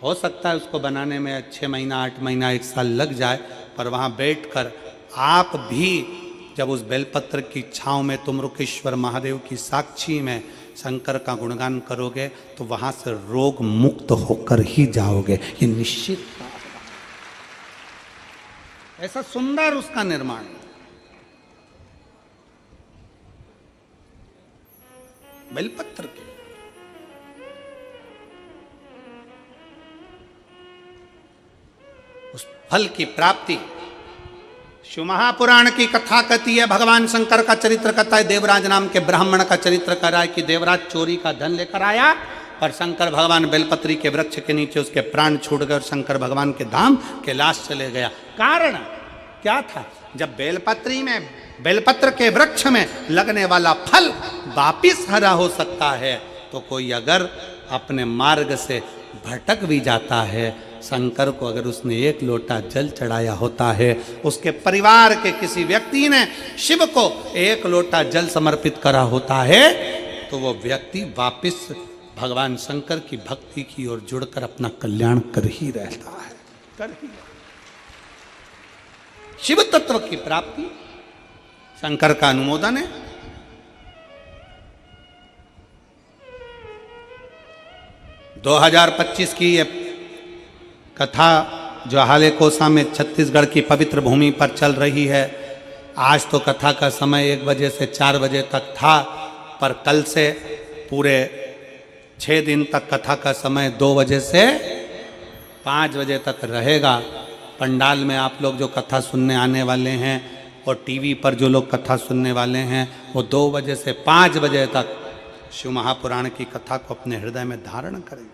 हो सकता है उसको बनाने में 6 महीना 8 महीना 1 साल लग जाए, पर वहाँ बैठकर आप भी जब उस बेलपत्र की छाँव में तुमरुकेश्वर महादेव की साक्षी में शंकर का गुणगान करोगे तो वहाँ से रोग मुक्त होकर ही जाओगे, ये निश्चित। ऐसा सुंदर उसका निर्माण, बेलपत्र के उस फल की प्राप्ति। शिव महापुराण की कथा कहती है, भगवान शंकर का चरित्र कहता है, देवराज नाम के ब्राह्मण का चरित्र कर रहा है कि देवराज चोरी का धन लेकर आया, पर शंकर भगवान बेलपत्री के वृक्ष के नीचे उसके प्राण छूट गए और शंकर भगवान के धाम कैलाश चले गया। कारण क्या था? जब बेलपत्र के वृक्ष में लगने वाला फल वापिस हरा हो सकता है, तो कोई अगर अपने मार्ग से भटक भी जाता है, शंकर को अगर उसने 1 लोटा जल चढ़ाया होता है, उसके परिवार के किसी व्यक्ति ने शिव को 1 लोटा जल समर्पित करा होता है, तो वो व्यक्ति वापिस भगवान शंकर की भक्ति की ओर जुड़कर अपना कल्याण कर ही रहता है, कर ही। शिव तत्व की प्राप्ति, शंकर का अनुमोदन है। – 2025 की ये कथा जो हाले कोसा में छत्तीसगढ़ की पवित्र भूमि पर चल रही है। आज तो कथा का समय 1 बजे से 4 बजे तक था, पर कल से पूरे 6 दिन तक कथा का समय 2 बजे से 5 बजे तक रहेगा। पंडाल में आप लोग जो कथा सुनने आने वाले हैं और टीवी पर जो लोग कथा सुनने वाले हैं, वो 2 बजे से 5 बजे तक शिव महापुराण की कथा को अपने हृदय में धारण करेंगे।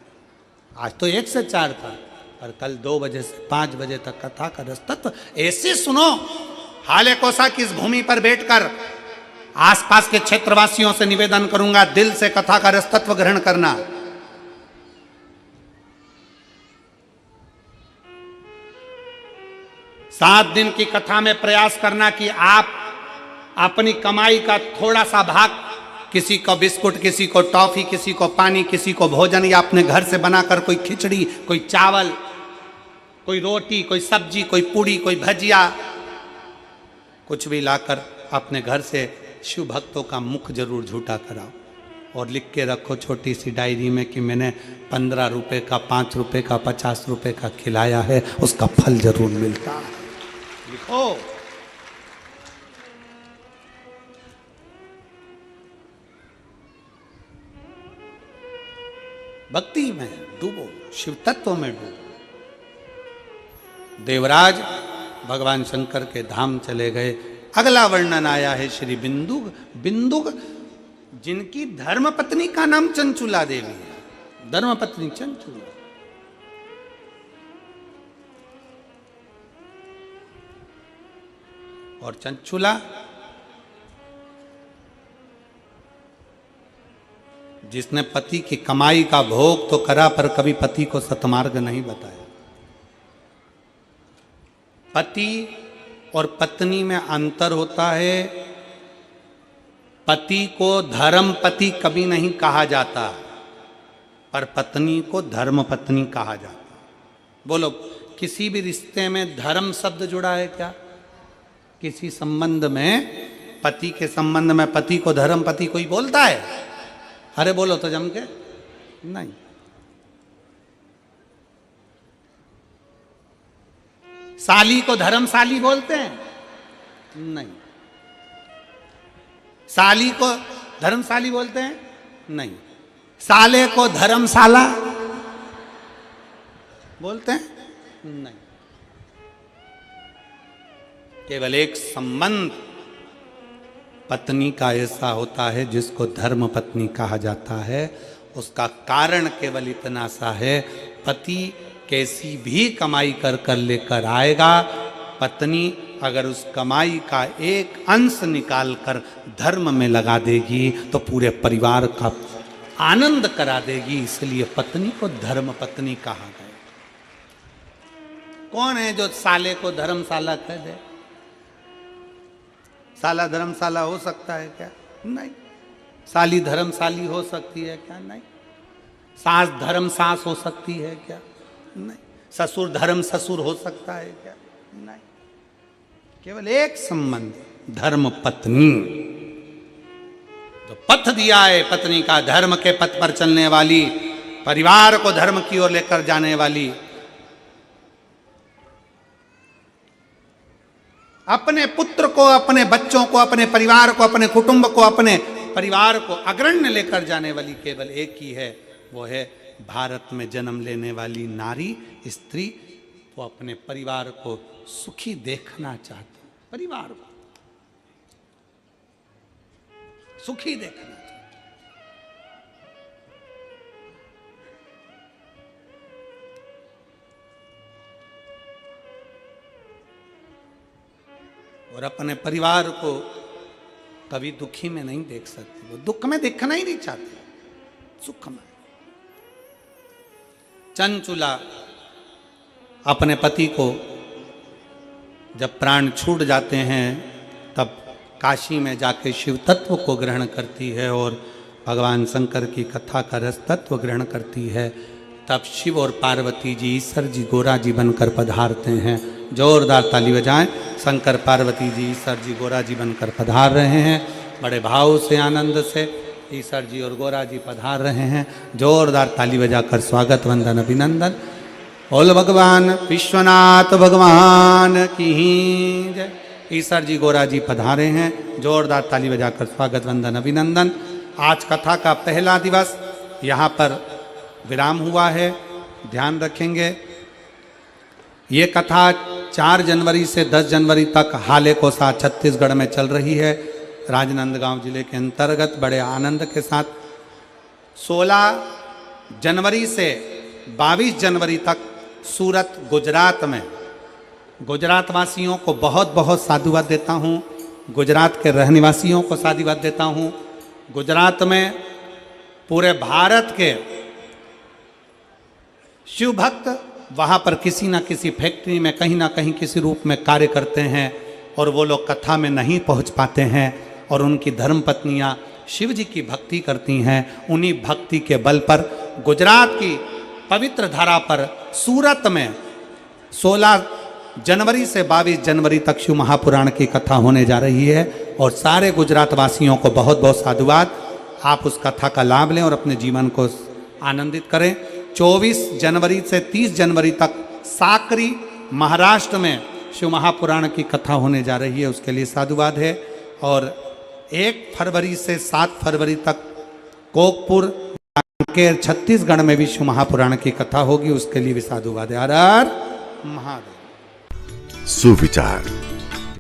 आज तो 1 से 4 था, और कल 2 बजे से 5 बजे तक कथा का रस तत्व ऐसे सुनो। हाले कोसा की इस भूमि पर बैठकर आसपास के क्षेत्रवासियों से निवेदन करूंगा, दिल से कथा का रस तत्व ग्रहण करना। सात दिन की कथा में प्रयास करना कि आप अपनी कमाई का थोड़ा सा भाग, किसी को बिस्कुट, किसी को टॉफी, किसी को पानी, किसी को भोजन, या अपने घर से बनाकर कोई खिचड़ी, कोई चावल, कोई रोटी, कोई सब्जी, कोई पूड़ी, कोई भजिया, कुछ भी लाकर अपने घर से शिव भक्तों का मुख जरूर झूठा कराओ और लिख के रखो छोटी सी डायरी में कि मैंने 15 रुपए का, 5 रुपए का, 50 रुपए का खिलाया है, उसका फल जरूर मिलता है। लिखो। भक्ति में डूबो, शिव तत्व में डूबो। देवराज भगवान शंकर के धाम चले गए। अगला वर्णन आया है श्री बिंदुक। बिंदुक जिनकी धर्मपत्नी का नाम चंचुला देवी है, धर्मपत्नी चंचुला। और चंचुला जिसने पति की कमाई का भोग तो करा पर कभी पति को सतमार्ग नहीं बताया। पति और पत्नी में अंतर होता है। पति को धर्म पति कभी नहीं कहा जाता, पर पत्नी को धर्म पत्नी कहा जाता। बोलो, किसी भी रिश्ते में धर्म शब्द जुड़ा है क्या? किसी संबंध में, पति के संबंध में पति को धर्म पति कोई बोलता है? अरे बोलो तो जम के, नहीं। साली को धर्मशाली बोलते हैं? नहीं। साली को धर्मशाली बोलते हैं? नहीं। साले को धर्मशाला बोलते हैं? नहीं। केवल एक संबंध पत्नी का ऐसा होता है जिसको धर्म पत्नी कहा जाता है। उसका कारण केवल इतना सा है, पति कैसी भी कमाई कर कर लेकर आएगा, पत्नी अगर उस कमाई का एक अंश निकाल कर धर्म में लगा देगी तो पूरे परिवार का आनंद करा देगी। इसलिए पत्नी को धर्म पत्नी कहा गया। कौन है जो साले को धर्मशाला कह दे? साला धर्मशाला हो सकता है क्या? नहीं। साली धर्मशाली हो सकती है क्या? नहीं। सास धर्म सास हो सकती है क्या? नहीं। ससुर धर्म ससुर हो सकता है क्या? नहीं। केवल एक संबंध, धर्म पत्नी। जो पथ दिया है पत्नी का, धर्म के पथ पर चलने वाली, परिवार को धर्म की ओर लेकर जाने वाली, अपने पुत्र को, अपने बच्चों को, अपने परिवार को, अपने कुटुंब को, अपने परिवार को अग्रण्य लेकर जाने वाली केवल एक ही है, वो है भारत में जन्म लेने वाली नारी, स्त्री। वो अपने परिवार को सुखी देखना चाहती, परिवार को सुखी देखना चाहती। और अपने परिवार को कभी दुखी में नहीं देख सकती। वो दुख में देखना ही नहीं चाहती, सुख में। चंचुला अपने पति को जब प्राण छूट जाते हैं तब काशी में जाके शिव तत्व को ग्रहण करती है और भगवान शंकर की कथा का रस तत्व ग्रहण करती है। तब शिव और पार्वती जी, ईश्वर जी गोरा जी बनकर पधारते हैं। जोरदार ताली बजाएं। शंकर पार्वती जी, ईश्वर जी गोरा जी बनकर पधार रहे हैं। बड़े भाव से, आनंद से ईश्वर जी और गोरा जी पधार रहे हैं। जोरदार ताली बजाकर स्वागत वंदन अभिनंदन। बोल भगवान विश्वनाथ भगवान की जय। ईश्वर जी गोरा जी पधारे हैं। जोरदार ताली बजाकर स्वागत वंदन अभिनंदन। आज कथा का पहला दिवस यहाँ पर विराम हुआ है, ध्यान रखेंगे। ये कथा 4 जनवरी से 10 जनवरी तक हाले कोसा छत्तीसगढ़ में चल रही है, राजनांदगांव जिले के अंतर्गत बड़े आनंद के साथ। 16 जनवरी से 22 जनवरी तक सूरत गुजरात में। गुजरात वासियों को बहुत बहुत साधुवाद देता हूँ, गुजरात के रहने वासियों को साधुवाद देता हूँ। गुजरात में पूरे भारत के शिव भक्त वहाँ पर किसी न किसी फैक्ट्री में कहीं ना कहीं किसी रूप में कार्य करते हैं और वो लोग कथा में नहीं पहुँच पाते हैं और उनकी धर्मपत्नियाँ शिव जी की भक्ति करती हैं। उन्हीं भक्ति के बल पर गुजरात की पवित्र धारा पर सूरत में 16 जनवरी से 22 जनवरी तक शिव महापुराण की कथा होने जा रही है और सारे गुजरात वासियों को बहुत बहुत साधुवाद। आप उस कथा का लाभ लें और अपने जीवन को आनंदित करें। 24 जनवरी से 30 जनवरी तक साकरी महाराष्ट्र में शिव महापुराण की कथा होने जा रही है, उसके लिए साधुवाद है। और 1 फरवरी से 7 फरवरी तक कोकपुर के छत्तीसगढ़ में भी शिव महापुराण की कथा होगी, उसके लिए भी साधुवाद। हर हर महादेव। सुविचार